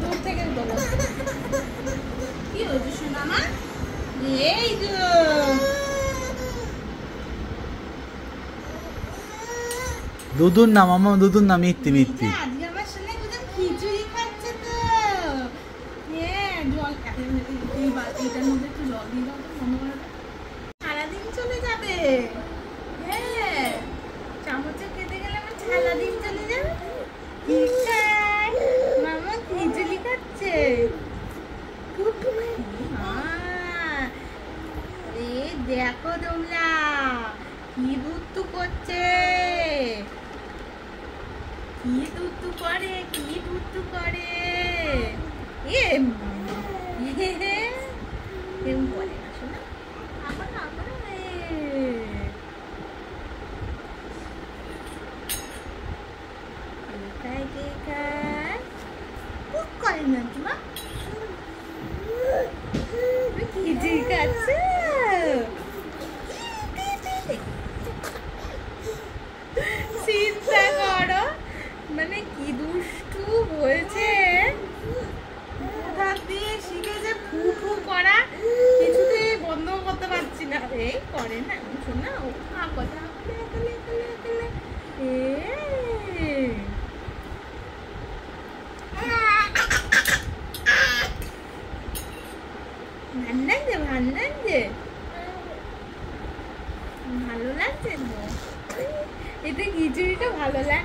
দূর থেকে বলো কি হয়েছে শোনা মা? এই তো দুধুর নাম মামা, দুধুর নাম মিথ্যি মিথ্যি। আজকে আমার শোনা কোথাও খিচুড়ি খাচ্ছে তো। হ্যাঁ জল এই বাটিটার মধ্যে একটু জল দিয়ে দাও তো, বন্ধ করে দাও। সারাদিন চলে যাবে। হ্যাঁ চামচে খেতে গেলে আমার সারাদিন চলে যাবে। মামা খিচুড়ি খাচ্ছে। দেখো তোমরা কি দুধ করছে, কি দুধ করে, কি দুধ করে। এরকম বলে না শোনা, আবার আবার করে না তোমার খিচুড়ি খাচ্ছে। চিন্তা করো মানে কি দুষ্টু হয়েছে, কোথা দিয়ে শিখেছে ফু ফু করা, কিছুতেই বন্ধ করতে পারছি না। এই করে না শোনা, ও কথা ভালো লাগছে তো, এতে খিচুড়িটা ভালো লাগে।